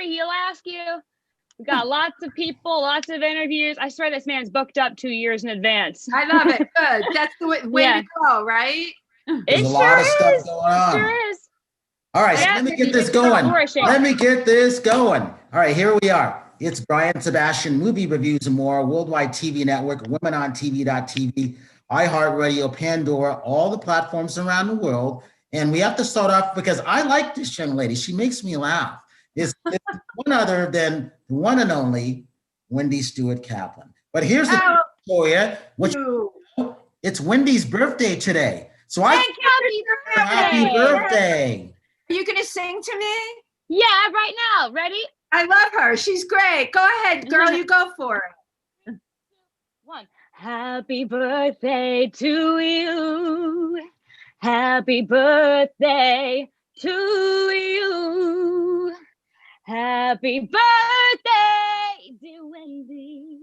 he'll ask you. We got lots of people, lots of interviews. I swear this man's booked up 2 years in advance. I love it. Good. That's the way to go, right? There's a lot of stuff going on. It sure is. All right, so let me get this going. Let me get this going. All right, here we are. It's Brian Sebastian, Movie Reviews and More, Worldwide TV Network, WomenOnTV.tv, iHeartRadio, Pandora, all the platforms around the world. And we have to start off because I like this young lady. She makes me laugh. It's one other than the one and only Wendy Stuart Kaplan. But here's the thing, Victoria, it's Wendy's birthday today. So happy birthday. Are you going to sing to me? Yeah, right now. Ready? I love her. She's great. Go ahead, girl. You go for it. One. Happy birthday to you. Happy birthday to you. Happy birthday, dear Wendy.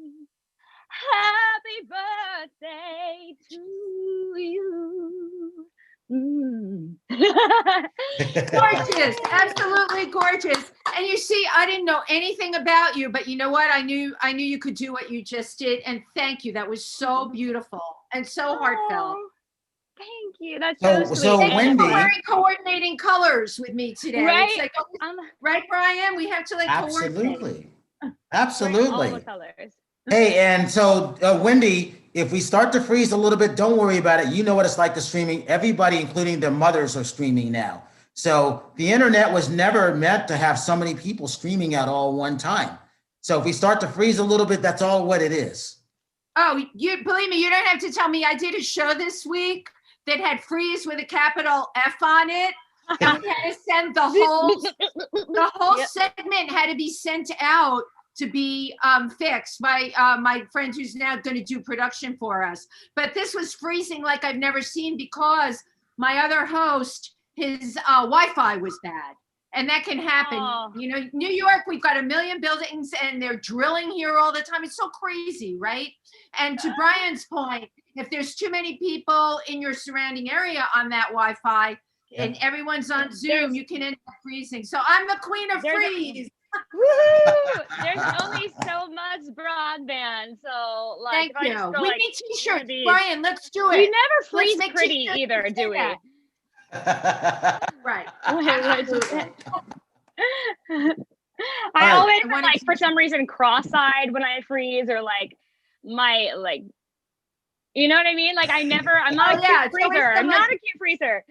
Happy birthday to you. Gorgeous, absolutely gorgeous. And you see, I didn't know anything about you, but you know what? I knew you could do what you just did. And thank you. That was so beautiful and so heartfelt. Thank you. That's so sweet. So Wendy, you're wearing coordinating colors with me today. Right? It's like, right, Brian? We have to coordinate. Absolutely. All the colors. Hey, and so Wendy, if we start to freeze a little bit, don't worry about it. You know what it's like to streaming. Everybody, including their mothers, are streaming now. So the internet was never meant to have so many people streaming at all one time. So if we start to freeze a little bit, that's all what it is. Oh, you believe me, you don't have to tell me. I did a show this week that had freeze with a capital F on it. And we had to send the whole segment had to be sent out to be fixed by my friend who's now going to do production for us. But this was freezing like I've never seen because my other host, his Wi-Fi was bad. And that can happen. Oh. You know, New York, we've got 1 million buildings and they're drilling here all the time. It's so crazy, right? And to Brian's point, if there's too many people in your surrounding area on that Wi-Fi and everyone's on Zoom, you can end up freezing. So I'm the queen of freeze. Woo! There's only so much broadband, so like. Thank you. We need t-shirts, Brian. Let's do it. We never freeze pretty either, do we? Right. I always like for some reason cross-eyed when I freeze or like my like. You know what I mean? Like I'm not a cute freezer. I'm not a cute freezer.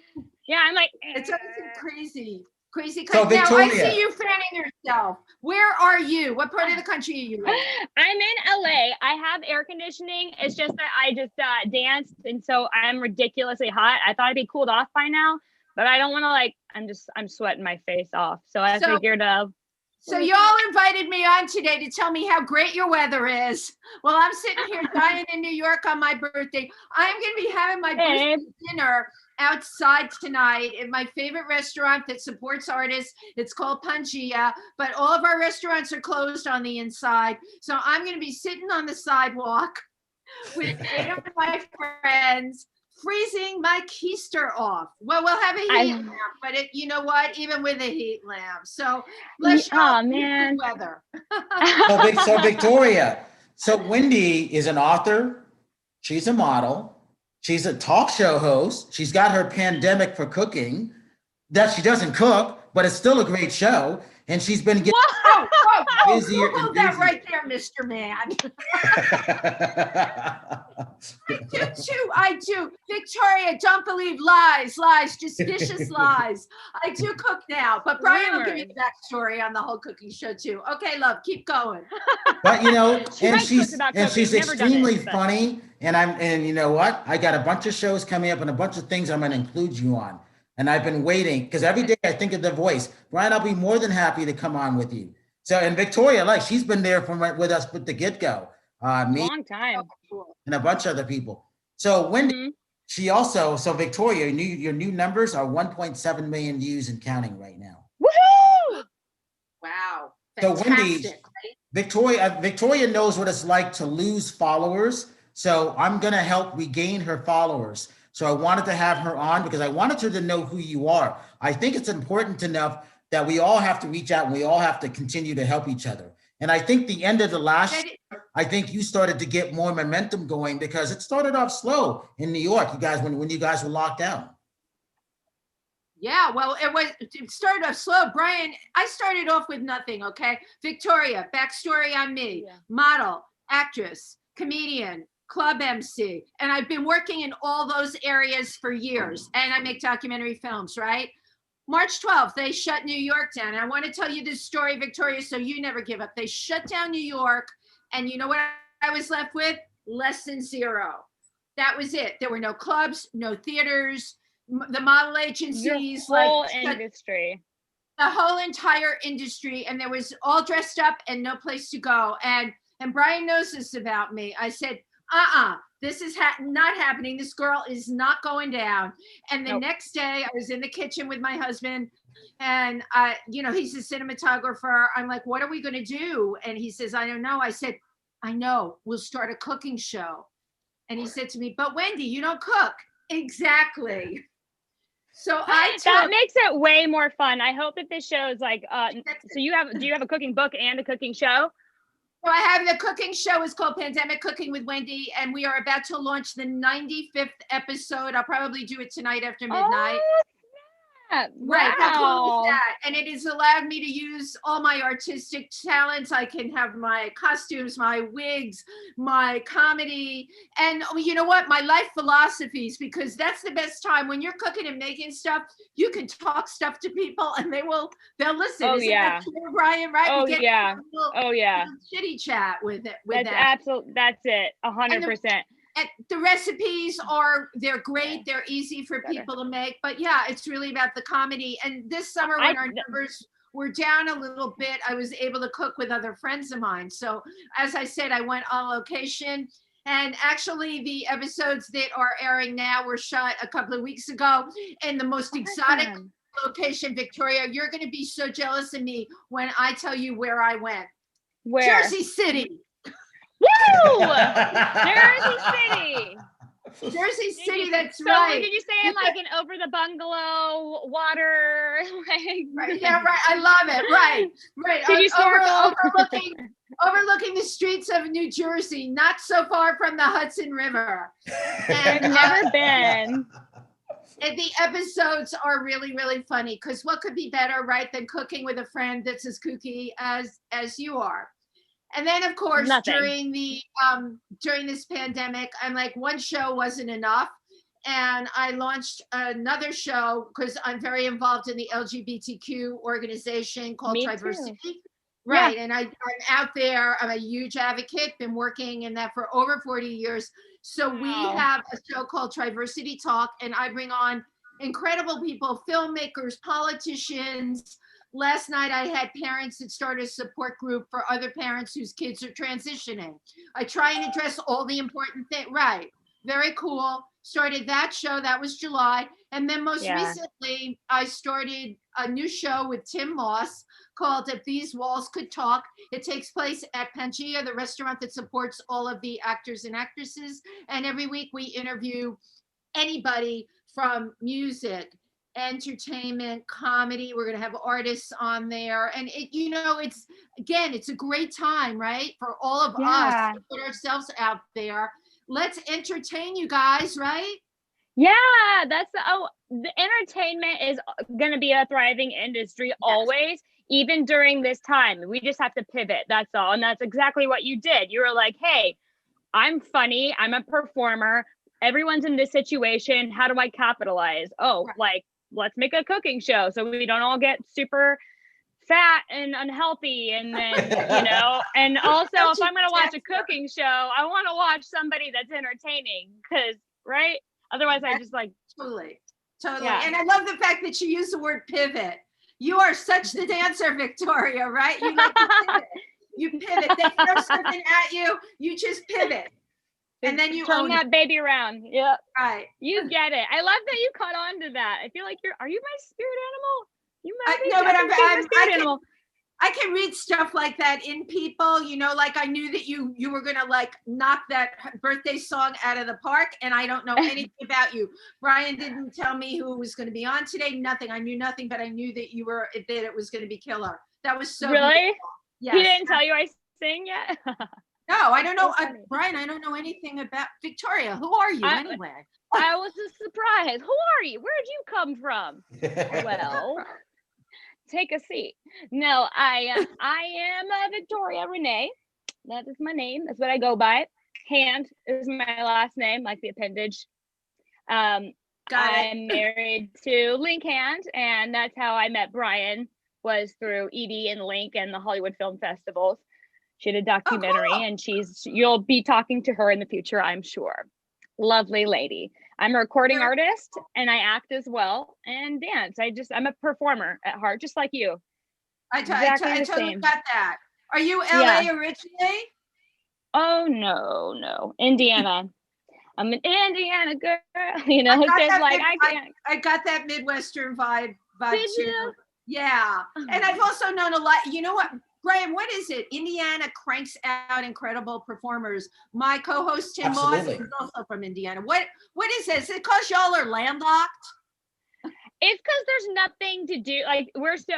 Yeah, I'm like. It's always crazy. Crazy. So now I see you fanning yourself. Where are you? What part of the country are you in? I'm in LA. I have air conditioning. It's just that I just danced, and so I'm ridiculously hot. I thought I'd be cooled off by now, but I don't want to I'm sweating my face off. So I figured So y'all invited me on today to tell me how great your weather is. Well, I'm sitting here dying in New York on my birthday. I'm going to be having my birthday dinner outside tonight at my favorite restaurant that supports artists. It's called Pangea, but all of our restaurants are closed on the inside. So I'm going to be sitting on the sidewalk with 8 of my friends, freezing my keister off. Well, we'll have a heat lamp, but you know what? Even with a heat lamp. So let's man. Weather. So Victoria, so Wendy is an author. She's a model. She's a talk show host. She's got her pandemic for cooking that she doesn't cook, but it's still a great show. And she's been getting busier and busier. That right there, Mr. Man. I do. Victoria, don't believe lies, just vicious lies. I do cook now, but Brian will give you the backstory on the whole cooking show too. Okay, love, keep going. But you know, she's extremely funny. And you know what? I got a bunch of shows coming up and a bunch of things I'm going to include you on. And I've been waiting because every day I think of the voice. Brian, I'll be more than happy to come on with you. So, and Victoria, she's been there with us with the get-go. Me, long time. And a bunch of other people. So Wendy, she also, Victoria, your new numbers are 1.7 million views and counting right now. Woohoo! Wow. Fantastic. So Wendy, Victoria knows what it's like to lose followers. So I'm going to help regain her followers. So I wanted to have her on because I wanted her to know who you are. I think it's important enough that we all have to reach out and we all have to continue to help each other. And I think the end of the last year, I think you started to get more momentum going because it started off slow in New York, you guys, when you guys were locked down. Yeah, well, it started off slow. Brian, I started off with nothing, okay? Victoria, backstory on me, model, actress, comedian, club MC. And I've been working in all those areas for years. And I make documentary films, right? March 12th, they shut New York down. And I want to tell you this story, Victoria, so you never give up. They shut down New York. And you know what I was left with? Less than zero. That was it. There were no clubs, no theaters, the model agencies, your whole industry, the whole entire industry, and there was all dressed up and no place to go. And Brian knows this about me. I said, this is not happening. This girl is not going down. And the next day I was in the kitchen with my husband, and he's a cinematographer. I'm like, what are we going to do? And he says, I don't know. I said, I know, we'll start a cooking show. And he said to me, but Wendy, you don't cook. Exactly. So that makes it way more fun. I hope that this show is like, so do you have a cooking book and a cooking show? So I have the cooking show is called Pandemic Cooking with Wendy, and we are about to launch the 95th episode. I'll probably do it tonight after midnight. Wow. Right, how cool is that? And it has allowed me to use all my artistic talents. I can have my costumes, my wigs, my comedy, and you know what? My life philosophies, because that's the best time when you're cooking and making stuff. You can talk stuff to people, and they'll listen. Oh, Isn't that true, Brian? Right? Oh, yeah. Chitty chat with it. That's absolutely. That's it. 100%. And the recipes they're great. They're easy for people to make, but yeah, it's really about the comedy. And this summer when our numbers were down a little bit, I was able to cook with other friends of mine. So as I said, I went on location, and actually the episodes that are airing now were shot a couple of weeks ago in the most exotic location. Victoria, you're going to be so jealous of me when I tell you where I went. Where? Jersey City. Woo! Jersey City. Jersey City, that's right. Did you say in like an over the bungalow water? Right, yeah, right. I love it. Right. Did you overlooking the streets of New Jersey, not so far from the Hudson River. And, I've never been. And the episodes are really, really funny, because what could be better, right, than cooking with a friend that's as kooky as you are. And then, of course, during this pandemic, I'm like, one show wasn't enough. And I launched another show because I'm very involved in the LGBTQ organization called Triversity. Right. Yeah. And I'm out there. I'm a huge advocate, been working in that for over 40 years. So we have a show called Triversity Talk, and I bring on incredible people, filmmakers, politicians. Last night, I had parents that started a support group for other parents whose kids are transitioning. I try and address all the important things. Right. Very cool. Started that show. That was July. And then most recently, I started a new show with Tim Moss called If These Walls Could Talk. It takes place at Pangea, the restaurant that supports all of the actors and actresses. And every week we interview anybody from music, entertainment, comedy. We're going to have artists on there. And it's a great time, right? For all of us to put ourselves out there. Let's entertain you guys, right? Yeah, the entertainment is going to be a thriving industry always, even during this time. We just have to pivot. That's all. And that's exactly what you did. You were like, hey, I'm funny. I'm a performer. Everyone's in this situation. How do I capitalize? Let's make a cooking show so we don't all get super fat and unhealthy. And then, and also if I'm going to watch a cooking show, I want to watch somebody that's entertaining right? Otherwise I just Totally. Yeah. And I love the fact that you use the word pivot. You are such the dancer, Victoria, right? You like to pivot. You pivot. They throw something at you, you just pivot. And then you turn that baby around. Yeah. Right. You get it. I love that you caught on to that. I feel like are you my spirit animal? You might be. No, but I'm spirit animal. I can read stuff like that in people, you know, like I knew that you were going to like knock that birthday song out of the park, and I don't know anything about you. Brian didn't tell me who was going to be on today, nothing. I knew nothing, but I knew that that it was going to be killer. That was so really beautiful. Yes. He didn't tell you I sing yet? No, I don't know. Brian, I don't know anything about Victoria. Who are you anyway? I was a surprise. Who are you? Where'd you come from? Well, take a seat. No, I am Victoria Renee. That is my name. That's what I go by. Hand is my last name, like the appendage. I'm married to Link Hand, and that's how I met Brian, was through Edie and Link and the Hollywood Film Festivals. She had a documentary, and you'll be talking to her in the future, I'm sure. Lovely lady. I'm a recording artist, and I act as well and dance. I'm a performer at heart, just like you. I totally got that. Are you LA originally? Oh, no. Indiana. I'm an Indiana girl. You know, I got that Midwestern vibe Did too. You? Yeah. And I've also known a lot, you know what, Graham, what is it? Indiana cranks out incredible performers. My co-host Tim Moss is also from Indiana. What is this? Is it because y'all are landlocked? It's because there's nothing to do. Like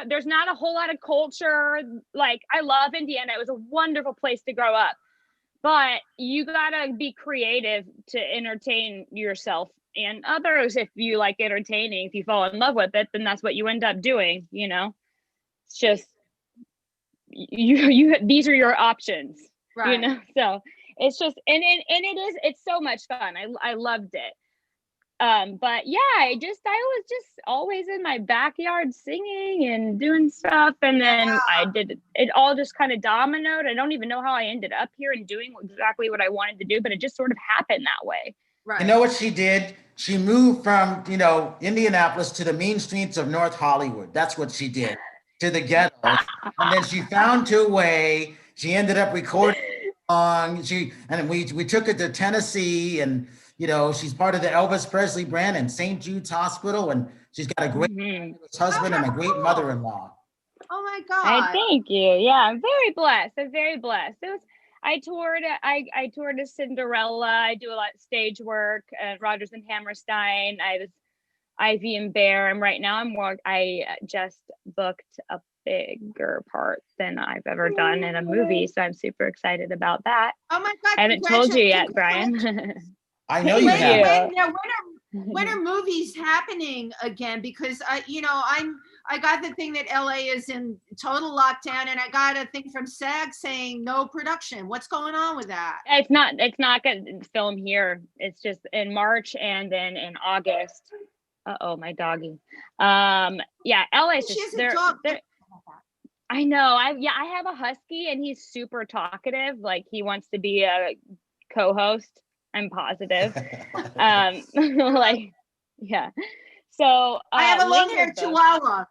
there's not a whole lot of culture. Like I love Indiana. It was a wonderful place to grow up, but you gotta be creative to entertain yourself and others. If you like entertaining, if you fall in love with it, then that's what you end up doing. You know, it's just you these are your options, right? You know, so it's just it's so much fun. I loved it. But yeah, I was just always in my backyard singing and doing stuff, and then I did it all just kind of dominoed. I don't even know how I ended up here and doing exactly what I wanted to do, but it just sort of happened that way. Right. You know what she did? She moved from, Indianapolis to the mean streets of North Hollywood. That's what she did, to the ghetto. And then she found her way. She ended up recording a song. We took it to Tennessee, and she's part of the Elvis Presley brand in St. Jude's Hospital, and she's got a great husband and a great mother-in-law. Oh my God! Thank you. Yeah, I'm very blessed. I toured as Cinderella. I do a lot of stage work at Rodgers and Hammerstein. I was Ivy and Bear, and right now I just booked a bigger part than I've ever done in a movie, so I'm super excited about that. Oh my God! I haven't told you yet, Brian. I know you have. When are movies happening again? Because I got the thing that LA is in total lockdown, and I got a thing from SAG saying no production. What's going on with that? It's not going to film here. It's just in March and then in August. Uh-oh, my doggy. Yeah, LA's just they're I know. I have a husky, and he's super talkative. Like he wants to be a co-host. I'm positive. So I have a long-haired Chihuahua.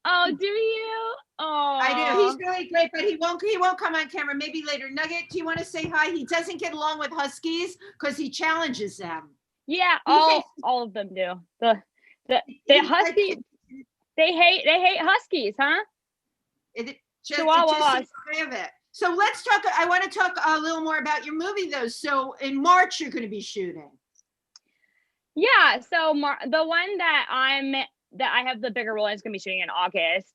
Oh, do you? Oh, I do. He's really great, but he won't come on camera. Maybe later. Nugget, do you want to say hi? He doesn't get along with huskies because he challenges them. Yeah, all of them do. The huskies. They hate huskies, huh? Chihuahuas. So let's talk. I want to talk a little more about your movie, though. So in March, you're going to be shooting. Yeah. So the one that I have the bigger role in is going to be shooting in August.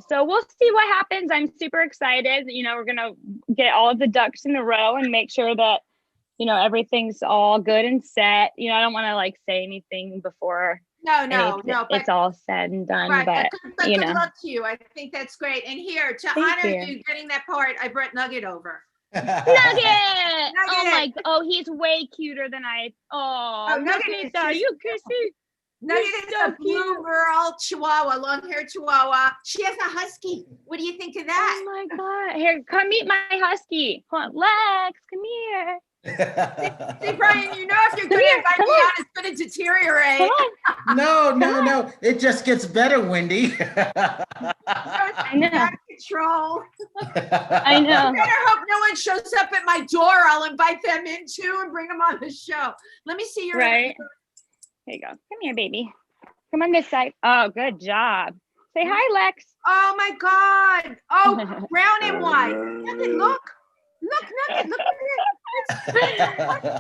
So we'll see what happens. I'm super excited. We're going to get all of the ducks in a row and make sure that, everything's all good and set. I don't want to say anything before. No. It's all said and done. Right, but good luck to you. I think that's great. And here, to honor you getting that part, I brought Nugget over. Nugget! Oh, he's way cuter than Nugget is that. You kissy. Nugget is a blue girl Chihuahua, long-haired Chihuahua. She has a husky. What do you think of that? Oh my God! Here, come meet my husky. Come on, Lex, come here. See, Brian, if you're going to invite me on, it's going to deteriorate. No. It just gets better, Wendy. I know. Out of control. I know. I better hope no one shows up at my door. I'll invite them in too and bring them on the show. Let me see your. Right. Here you go. Come here, baby. Come on this side. Oh, good job. Say hi, Lex. Oh my God. Oh, brown and white. Nugget, look. Look, Nugget, look at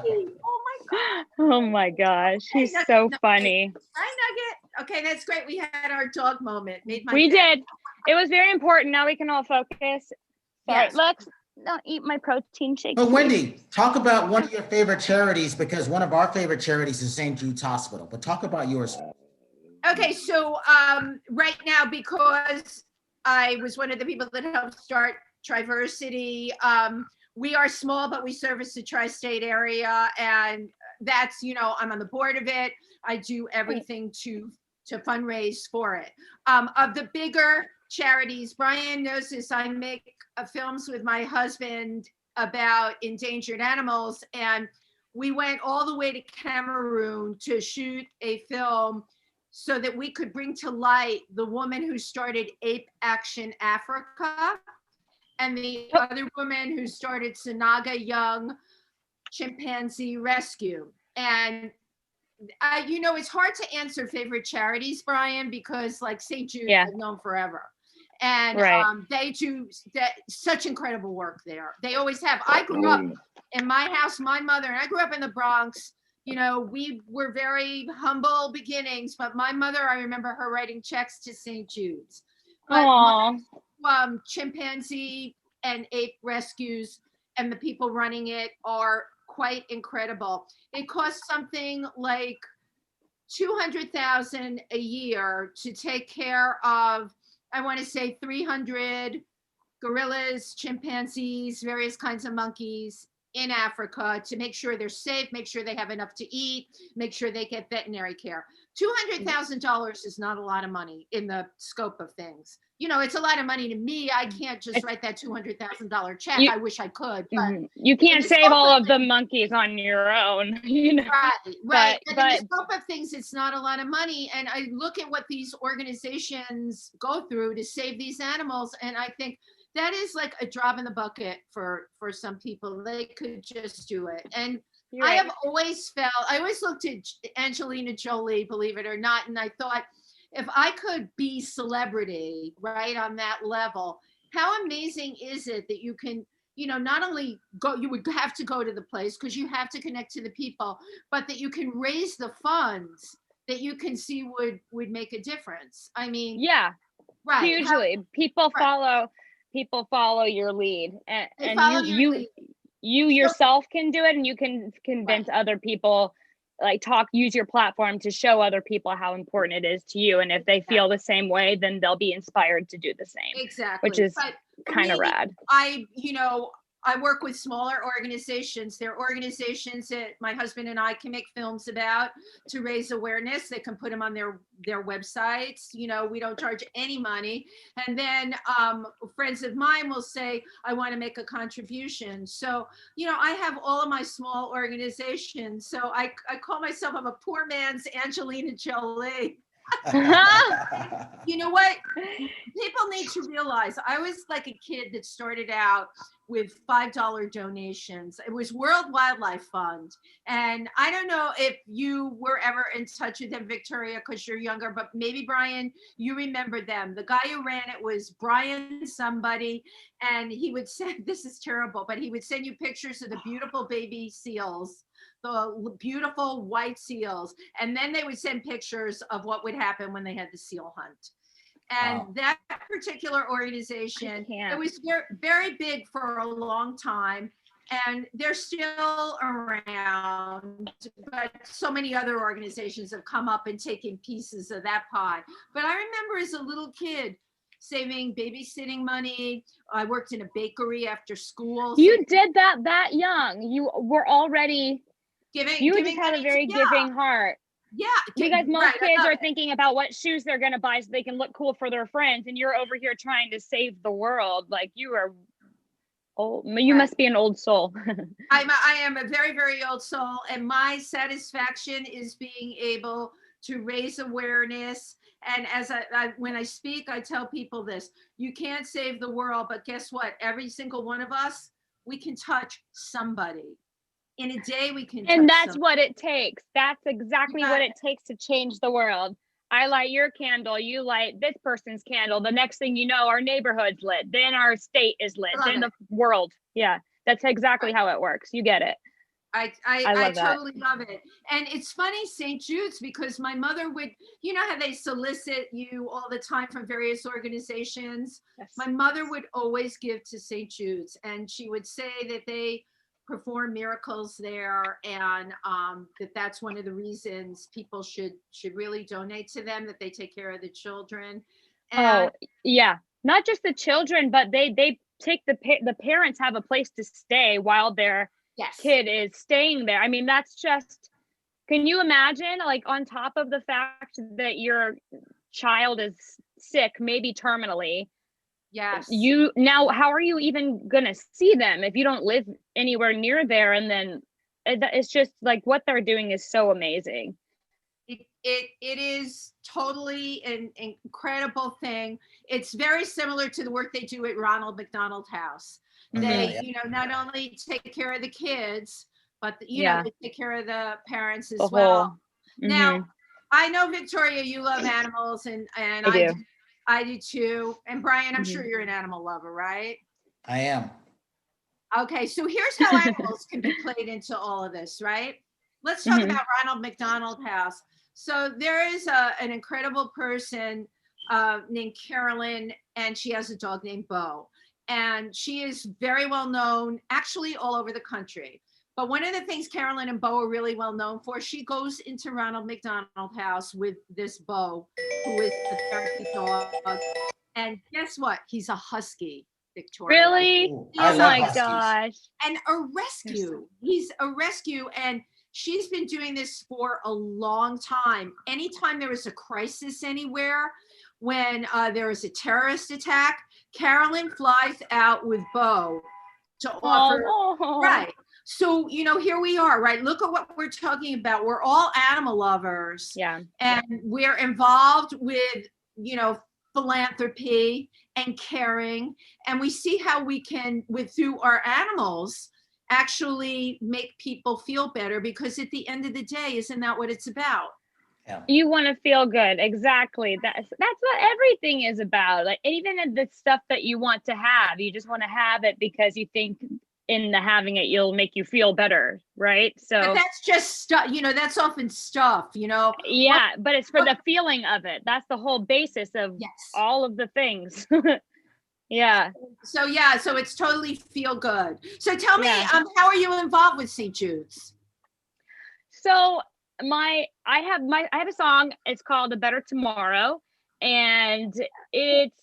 it. Oh my God. Oh my gosh. He's so funny. Hi, Nugget. Okay, that's great. We had our dog moment. We did. It was very important. Now we can all focus. Sorry, yes. Lex, don't eat my protein shake. But Wendy, talk about one of your favorite charities, because one of our favorite charities is St. Jude's Hospital. But talk about yours. Okay, so right now, because I was one of the people that helped start Triversity, we are small, but we service the tri-state area, and that's, I'm on the board of it. I do everything to fundraise for it. Of the bigger charities, Brian knows this, I make films with my husband about endangered animals, and we went all the way to Cameroon to shoot a film so that we could bring to light the woman who started Ape Action Africa and the other woman who started Sanaga Young Chimpanzee Rescue. And it's hard to answer favorite charities, Brian, because like St. Jude is known forever. And they do such incredible work there. They always have. I grew up in my house, my mother, and I grew up in the Bronx. We were very humble beginnings, but my mother, I remember her writing checks to St. Jude's. But chimpanzee and ape rescues and the people running it are quite incredible. It costs something like $200,000 a year to take care of, I want to say 300 gorillas, chimpanzees, various kinds of monkeys in Africa, to make sure they're safe, make sure they have enough to eat, make sure they get veterinary care. $200,000 is not a lot of money in the scope of things. It's a lot of money to me. I can't just write that $200,000 check. I wish I could, but you can't save all of the monkeys on your own. Right. But in the scope of things, it's not a lot of money. And I look at what these organizations go through to save these animals, and I think that is like a drop in the bucket for some people. They could just do it. And I have always I always looked at Angelina Jolie, believe it or not, and I thought, if I could be celebrity, right, on that level, how amazing is it that you can, not only go, you would have to go to the place because you have to connect to the people, but that you can raise the funds that you can see would make a difference. I mean, hugely. People follow your lead, and you yourself can do it, and you can convince other people, use your platform to show other people how important it is to you. And if they feel the same way, then they'll be inspired to do the same. Exactly. Which is kind of rad. I work with smaller organizations. There are organizations that my husband and I can make films about to raise awareness. They can put them on their websites. We don't charge any money. And then friends of mine will say, I want to make a contribution. So, I have all of my small organizations. So I call myself, I'm a poor man's Angelina Jolie. You know what? People need to realize, I was like a kid that started out with $5 donations. It was World Wildlife Fund. And I don't know if you were ever in touch with them, Victoria, because you're younger, but maybe Brian, you remember them. The guy who ran it was Brian somebody, and he would send, this is terrible, but he would send you pictures of the beautiful baby seals, the beautiful white seals. And then they would send pictures of what would happen when they had the seal hunt. And that particular organization, it was very, very big for a long time, and they're still around, but so many other organizations have come up and taken pieces of that pie. But I remember as a little kid saving babysitting money. I worked in a bakery after school. You did that young. You were already giving. You just had a very giving heart. Yeah, because most kids are thinking about what shoes they're going to buy so they can look cool for their friends, and you're over here trying to save the world. Like, you are old. You must be an old soul. I am a very, very old soul, and my satisfaction is being able to raise awareness. And as when I speak, I tell people this: you can't save the world, but guess what? Every single one of us, we can touch somebody. In a day, we can. And that's what it takes. That's exactly what it takes to change the world. I light your candle, you light this person's candle. The next thing you know, our neighborhood's lit. Then our state is lit. Then the world. Yeah, that's exactly how it works. You get it. I totally love it. And it's funny, St. Jude's, because my mother would, you know how they solicit you all the time from various organizations? Yes. My mother would always give to St. Jude's, and she would say that they perform miracles there, and that's one of the reasons people should really donate to them, that they take care of the children. And yeah, not just the children, but they take the parents have a place to stay while their kid is staying there. I mean, that's just, can you imagine, like, on top of the fact that your child is sick, maybe terminally? Yes. Now, how are you even gonna see them if you don't live anywhere near there? And then it's just like, what they're doing is so amazing. It is totally an incredible thing. It's very similar to the work they do at Ronald McDonald House. They, you know, not only take care of the kids, but you know, they take care of the parents as well. Now, I know, Victoria, you love animals, and I do too. And Brian, I'm sure you're an animal lover, right? I am. Okay, so here's how animals can be played into all of this, right? Let's talk about Ronald McDonald House. So there is an incredible person named Carolyn, and she has a dog named Bo. And she is very well known, actually, all over the country. But one of the things Carolyn and Bo are really well known for, she goes into Ronald McDonald House with this Bo, who is a therapy dog. And guess what? He's a husky, Victoria. Really? Oh my gosh. And a rescue. He's a rescue. And she's been doing this for a long time. Anytime there is a crisis anywhere, when there is a terrorist attack, Carolyn flies out with Bo to offer. Right. So, you know, here we are, right? Look at what we're talking about. We're all animal lovers. Yeah. And we're involved with, you know, philanthropy and caring. And we see how we can, through our animals, actually make people feel better, because at the end of the day, isn't that what it's about? Yeah. You want to feel good. Exactly. That's what everything is about. Like, even the stuff that you want to have, you just want to have it because you think in the having it, you'll make you feel better. Right. So but that's just stuff, you know, that's often stuff, you know. Yeah. But it's for the feeling of it. That's the whole basis of all of the things. Yeah. So it's totally feel good. So tell me, how are you involved with St. Jude's? So I have a song. It's called "A Better Tomorrow," and it's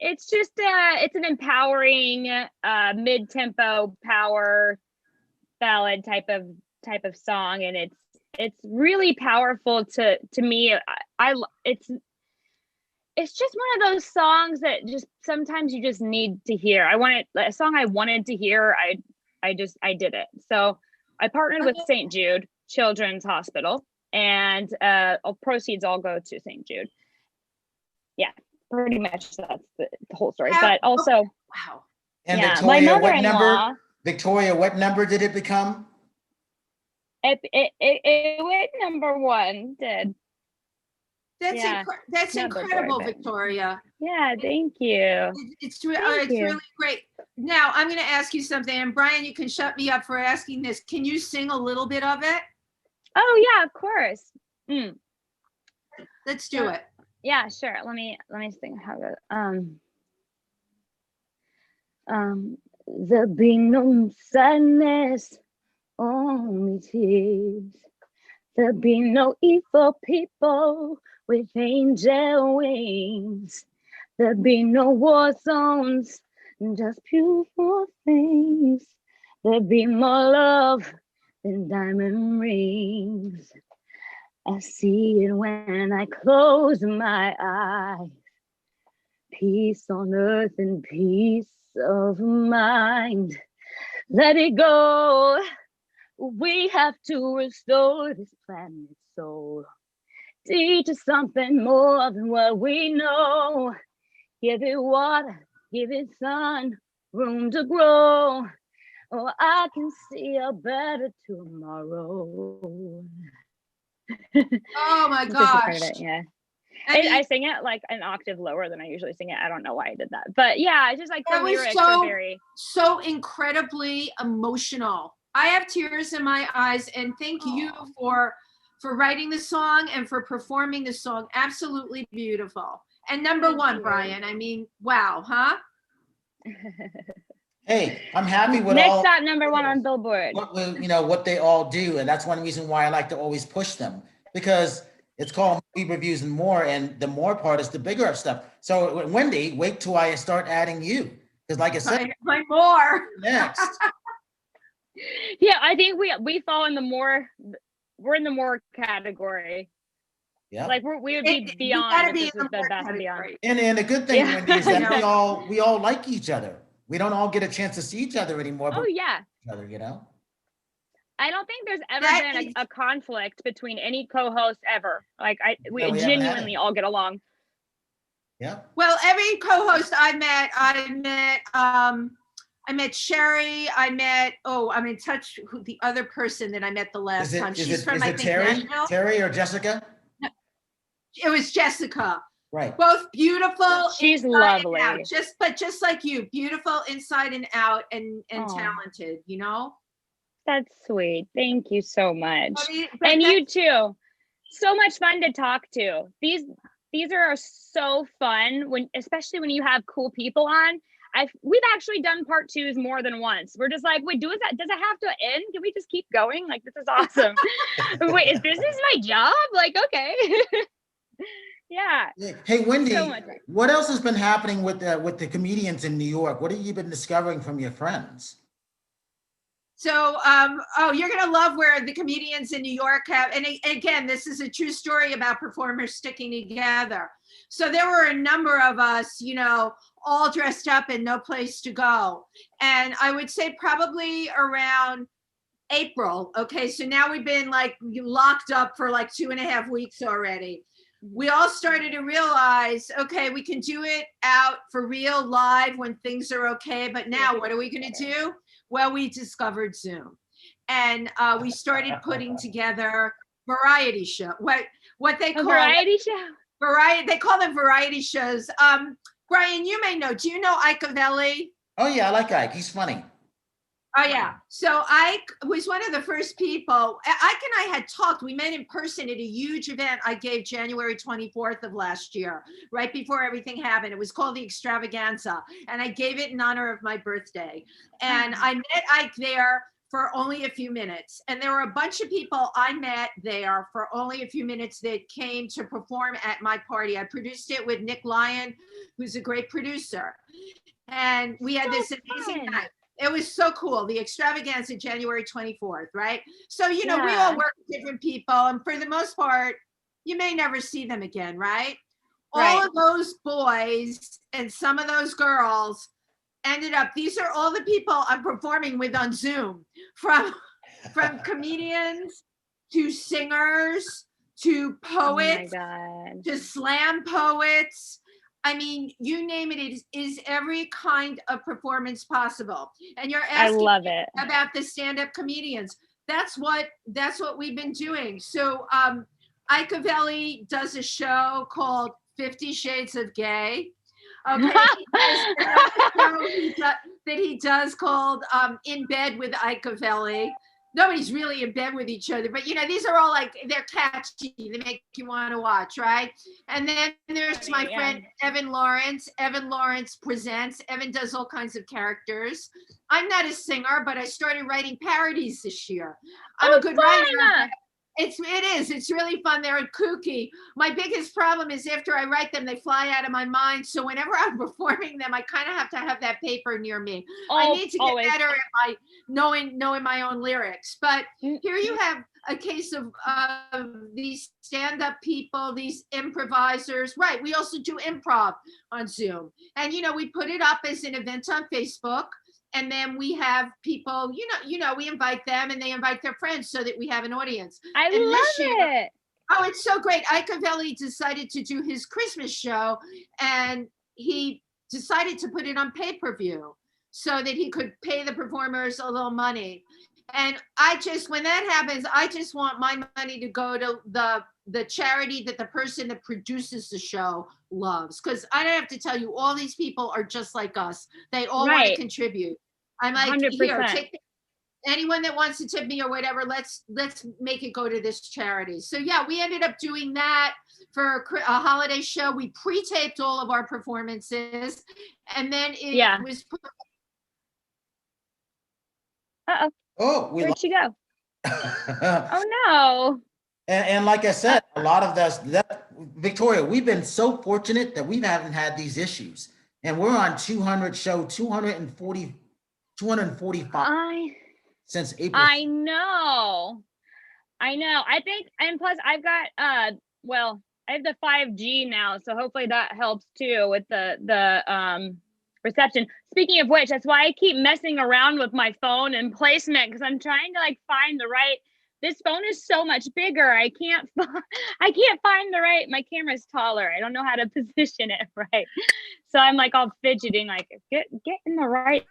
just it's an empowering mid-tempo power ballad type of song, and it's really powerful to me. It's just one of those songs that just sometimes you just need to hear. A song I wanted to hear. I did it. So I partnered with St. Jude Children's Hospital, and proceeds all go to St. Jude. Yeah, pretty much that's the whole story. But also, wow. And Victoria, Victoria, what number did it become? It went number 1. Did. That's incredible, Victoria. Yeah, thank you. It's really great. Now I'm going to ask you something, and Brian, you can shut me up for asking this. Can you sing a little bit of it? Oh yeah, of course. Let's do it. Yeah, sure. Let me sing how to. There be no sadness, only tears. There be no evil people with angel wings. There be no war zones, just beautiful things. There be more love than diamond rings. I see it when I close my eyes. Peace on earth and peace of mind. Let it go. We have to restore this planet's soul. Teach us something more than what we know. Give it water, give it sun, room to grow. Oh, I can see a better tomorrow. Oh my gosh. Yeah. I sing it like an octave lower than I usually sing it. I don't know why I did that, but yeah, it's just like the lyrics are very so incredibly emotional. I have tears in my eyes, and thank you for writing the song and for performing the song. Absolutely beautiful. And number one, Brian. I mean, wow, huh? Hey, I'm happy with next up number one on Billboard. What they all do, and that's one reason why I like to always push them, because it's called Movie Reviews and More, and the more part is the bigger stuff. So Wendy, wait till I start adding you, because like I said, my more next. Yeah, I think we fall in the more. We're in the more category. Yeah, like we would be beyond. This is the best category. Beyond. And the good thing, Wendy, is that we all like each other. We don't all get a chance to see each other anymore. Oh yeah. Each other, I don't think there's ever been a conflict between any co-host ever. Like we genuinely all get along. Yeah. Well, every co-host I met Sherry. I'm in touch with the other person that I met the last time. She's from I think Nashville. Terry or Jessica? No, it was Jessica. Right. Both beautiful. She's lovely. Just like you, beautiful inside and out, and talented. That's sweet. Thank you so much. And you too. So much fun to talk to. These are so fun especially when you have cool people on. We've actually done part twos more than once. We're just like, wait, does it have to end? Can we just keep going? Like, this is awesome. Wait, this is my job? Like, okay. Yeah. Hey, Wendy, what else has been happening with the comedians in New York? What have you been discovering from your friends? So, you're going to love where the comedians in New York have, and again, this is a true story about performers sticking together. So there were a number of us, all dressed up and no place to go. And I would say probably around April. Okay. So now we've been like locked up for like 2.5 weeks already. We all started to realize, okay, we can do it out for real live when things are okay. But now what are we going to do? Well, we discovered Zoom, and we started putting together variety show. What they call variety show? Variety. They call them variety shows. Brian, you may know. Do you know Ike Avelli? Oh yeah, I like Ike. He's funny. Oh yeah. So Ike was one of the first people. Ike and I had talked. We met in person at a huge event I gave January 24th of last year, right before everything happened. It was called the Extravaganza, and I gave it in honor of my birthday. And I met Ike there for only a few minutes. And there were a bunch of people I met there for only a few minutes that came to perform at my party. I produced it with Nick Lyon, who's a great producer. And we had this amazing night. It was so cool. The Extravaganza, January 24th, right? So, we all work with different people. And for the most part, you may never see them again, right? All of those boys and some of those girls ended up, these are all the people I'm performing with on Zoom, from comedians to singers to poets to slam poets. I mean, you name it, it is every kind of performance possible. And you're asking about the stand-up comedians. That's what we've been doing. So Ike Avelli does a show called 50 Shades of Gay. Okay, that he does called In Bed with Ike Avelli. Nobody's really in bed with each other, but these are all like, they're catchy. They make you want to watch, right? And then there's my friend Evan Lawrence. Evan Lawrence presents. Evan does all kinds of characters. I'm not a singer, but I started writing parodies this year. I'm a good writer. It is. It's really fun. They're kooky. My biggest problem is after I write them, they fly out of my mind. So whenever I'm performing them, I kind of have to have that paper near me. I need to get better at knowing my own lyrics. But here you have a case of these stand-up people, these improvisers. Right. We also do improv on Zoom. And, we put it up as an event on Facebook. And then we have people, we invite them and they invite their friends so that we have an audience. I love it. Oh, it's so great. Ike Avelli decided to do his Christmas show, and he decided to put it on pay-per-view so that he could pay the performers a little money. And when that happens, I just want my money to go to the the charity that the person that produces the show loves. Because I don't have to tell you, all these people are just like us. They all want to contribute. I'm like, 100%. Here, take anyone that wants to tip me or whatever, let's make it go to this charity. So yeah, we ended up doing that for a holiday show. We pre-taped all of our performances, and then it was put. Where'd she go? Oh no. And like I said, a lot of that Victoria, we've been so fortunate that we haven't had these issues, and we're on 245 since April. I know. I think, and plus I've got I have the 5G now, so hopefully that helps too with the reception. Speaking of which, that's why I keep messing around with my phone and placement, because I'm trying to like find the right. This phone is so much bigger. I can't find the right. My camera's taller. I don't know how to position it right. So I'm like all fidgeting, like get in the right.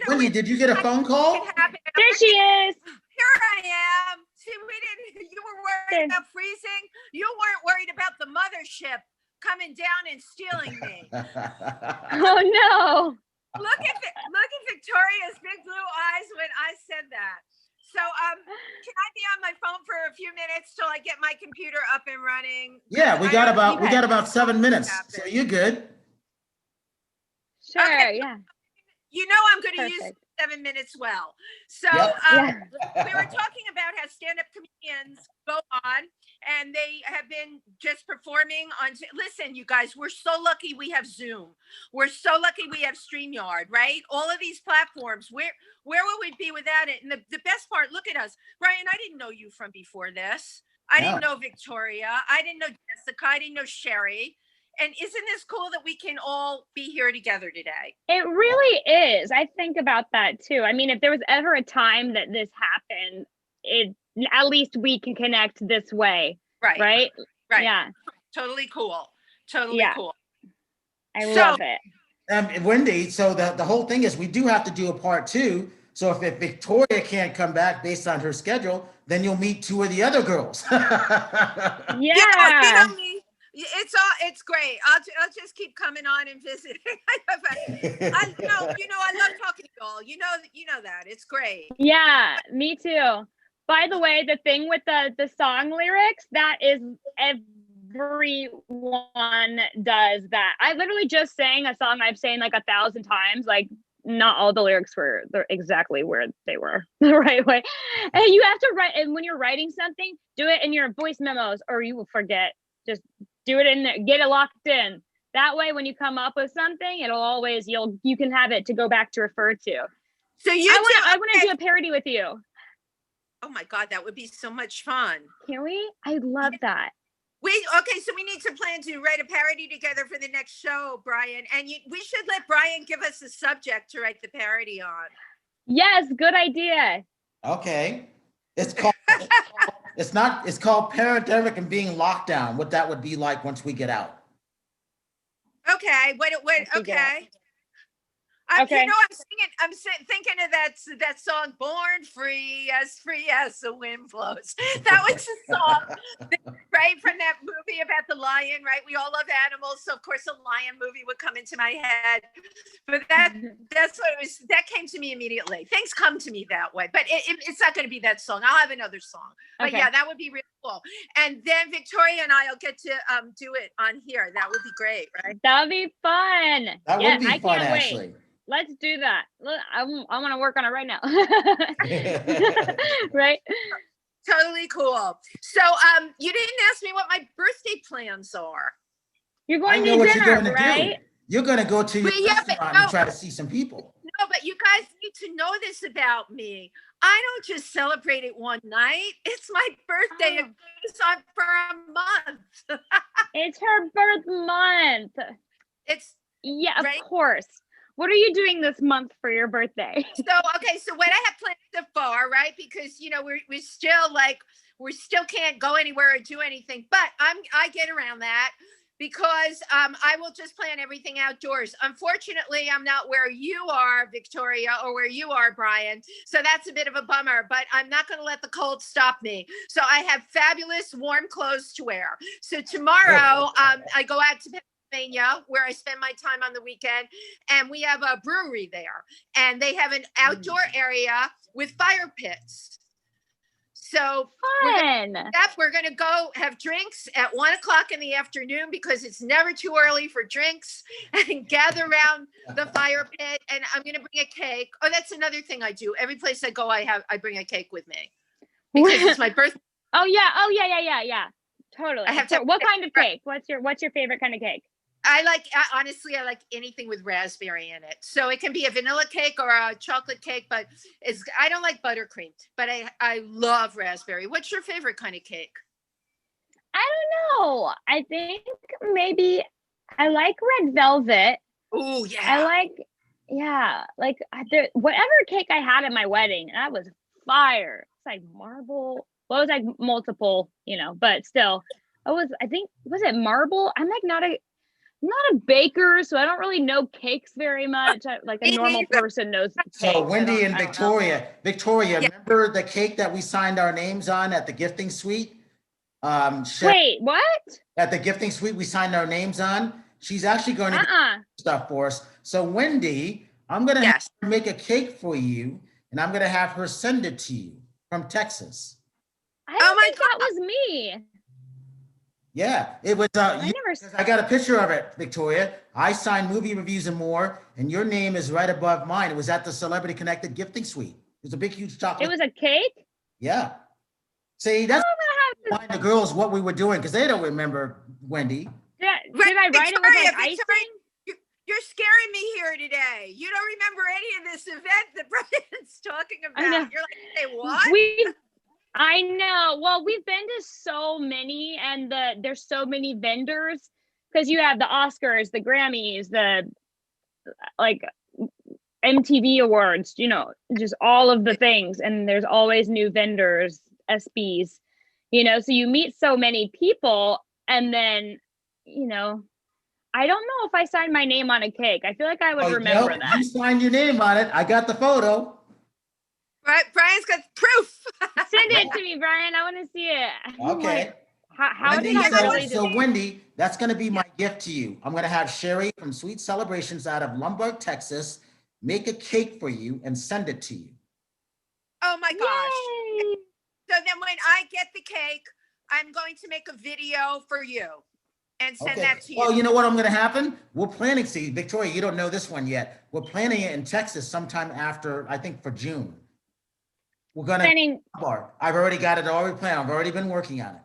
Wendy, did you get a phone call? There she is. Here I am. See, you were worried about freezing. You weren't worried about the mothership coming down and stealing me. Oh no. Look at Victoria's big blue eyes when I said that. So can I be on my phone for a few minutes till I get my computer up and running? Yeah, we got about 7 minutes. So you're good. Sure, okay. Yeah. You know I'm going to use 7 minutes well. So we were talking about how stand-up comedians go on and they have been just performing on. Listen, you guys, we're so lucky we have Zoom. We're so lucky we have StreamYard, right? All of these platforms. Where would we be without it? And the best part, look at us. Brian, I didn't know you from before this. I didn't know Victoria. I didn't know Jessica. I didn't know Sherry. And isn't this cool that we can all be here together today? It really is. I think about that too. I mean, if there was ever a time that this happened, at least we can connect this way. Right. Yeah. Totally cool. Totally cool. I love it. Wendy, so the whole thing is we do have to do a part 2. So if Victoria can't come back based on her schedule, then you'll meet 2 of the other girls. Yeah. It's great. I'll just keep coming on and visiting. I love talking to y'all. You know that. It's great. Yeah, me too. By the way, the thing with the song lyrics, that is everyone does that. I literally just sang a song I've sang like 1,000 times. Like not all the lyrics they're exactly where they were the right way. And you have to write, and when you're writing something, do it in your voice memos or you will forget. Just do it in there, get it locked in. That way, when you come up with something, it'll always, you can have it to go back to refer to. So I want to do a parody with you. Oh my God, that would be so much fun. Can we? I love that. So we need to plan to write a parody together for the next show, Brian. And we should let Brian give us a subject to write the parody on. Yes, good idea. Okay. It's called Pandemic and Being Locked Down. What that would be like once we get out. Okay. Okay. I'm thinking of that song, Born Free as the Wind Blows. That was the song, right, from that movie about the lion, right? We all love animals, so of course a lion movie would come into my head. But that's what it was. That came to me immediately. Things come to me that way, but it's not going to be that song. I'll have another song. But yeah, that would be really cool. And then Victoria and I'll get to do it on here. That would be great, right? That would be fun. That would be fun, actually. Wait. Let's do that. I want to work on it right now. Right? Totally cool. So, you didn't ask me what my birthday plans are. You're going to dinner, right? You're going to go to your restaurant and try to see some people. No, but you guys need to know this about me. I don't just celebrate it one night. It's my birthday. It goes on for a month. It's her birth month. Of course. What are you doing this month for your birthday? So what I have planned so far, right? Because we still can't go anywhere or do anything, but I get around that. because I will just plan everything outdoors. Unfortunately, I'm not where you are, Victoria, or where you are, Brian. So that's a bit of a bummer, but I'm not going to let the cold stop me. So I have fabulous warm clothes to wear. So tomorrow, I go out to Pennsylvania, where I spend my time on the weekend, and we have a brewery there, and they have an outdoor area with fire pits. So we're going to go have drinks at 1:00 in the afternoon, because it's never too early for drinks, and gather around the fire pit. And I'm going to bring a cake. Oh, that's another thing I do. Every place I go, I bring a cake with me, because it's my birthday. Oh yeah. Totally. What kind of cake? What's your favorite kind of cake? Honestly, I like anything with raspberry in it. So it can be a vanilla cake or a chocolate cake, but I don't like buttercream, but I love raspberry. What's your favorite kind of cake? I don't know. I think maybe I like red velvet. Oh yeah. I like whatever cake I had at my wedding, that was fire. It's like marble. Well, it was like multiple, but still, was it marble? I'm like not a baker, so I don't really know cakes very much. Like a normal person knows cakes. So Wendy and Victoria, remember the cake that we signed our names on at the gifting suite? Wait, what? At the gifting suite we signed our names on. She's actually going to get stuff for us. So Wendy, I'm going to have her make a cake for you, and I'm going to have her send it to you from Texas. I don't think that was me. Yeah, it was. I got a picture of it, Victoria. I signed Movie Reviews and More, and your name is right above mine. It was at the Celebrity Connected Gifting Suite. It was a big, huge chocolate. It was a cake? Yeah. See, that's remind the girls what we were doing, because they don't remember, Wendy. Did I write it with like icing? You're scaring me here today. You don't remember any of this event that Brian's talking about. You're like, hey, what? I know. Well, we've been to so many, and there's so many vendors, because you have the Oscars, the Grammys, the MTV Awards, just all of the things. And there's always new vendors, SBs, so you meet so many people, and then, I don't know if I signed my name on a cake. I feel like I would remember that. You signed your name on it. I got the photo. Brian's got proof. Send it to me, Brian. I want to see it. Okay. How did I really do it? So Wendy, that's going to be my gift to you. I'm going to have Sherry from Sweet Celebrations out of Lombard, Texas, make a cake for you and send it to you. Oh my gosh. Yay. So then when I get the cake, I'm going to make a video for you and send that to you. Well, you know what I'm going to happen? We're planning, Victoria, you don't know this one yet. We're planning it in Texas sometime after, I think for June. We're going to, I've already got it already planned. I've already been working on it.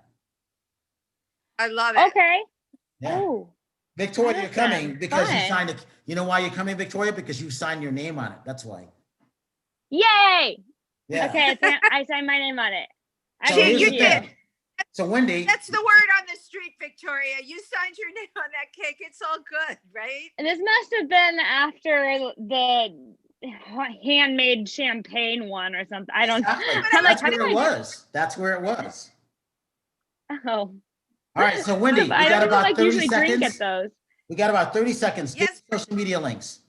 I love it. Okay. Yeah. Oh, Victoria, you're coming because you signed it. You know why you're coming, Victoria? Because you signed your name on it. That's why. Yay. Yeah. Okay. I signed my name on it. You did. So Wendy. That's the word on the street, Victoria. You signed your name on that cake. It's all good, right? And this must have been after the handmade champagne one or something. I don't know. That's where it was. That's where it was. Oh. All right. So Wendy, we got about 30 seconds. Drink at those. We got about 30 seconds. Yes. Get social media links.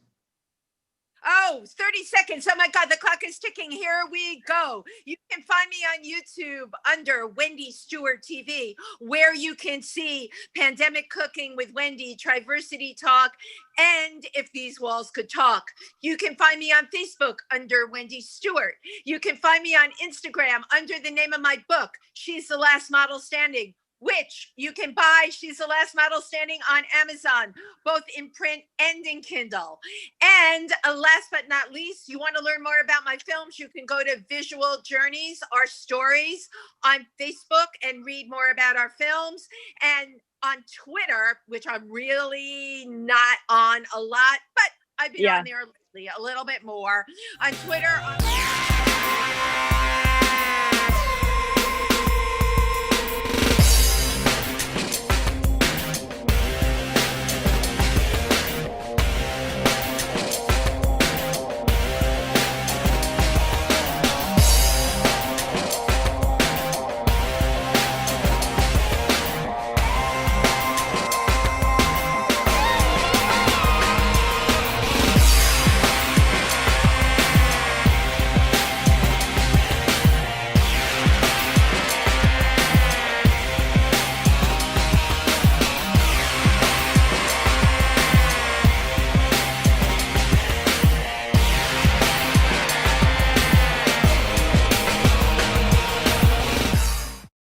Oh, 30 seconds. Oh my God, the clock is ticking. Here we go. You can find me on YouTube under Wendy Stuart TV, where you can see Pandemic Cooking with Wendy, Triversity Talk, and If These Walls Could Talk. You can find me on Facebook under Wendy Stuart. You can find me on Instagram under the name of my book, She's the Last Model Standing, which you can buy. She's the Last Model Standing on Amazon, both in print and in Kindle. And last but not least, you want to learn more about my films, you can go to Visual Journeys, Our Stories on Facebook and read more about our films. And on Twitter, which I'm really not on a lot, but I've been on there lately a little bit more. On Twitter.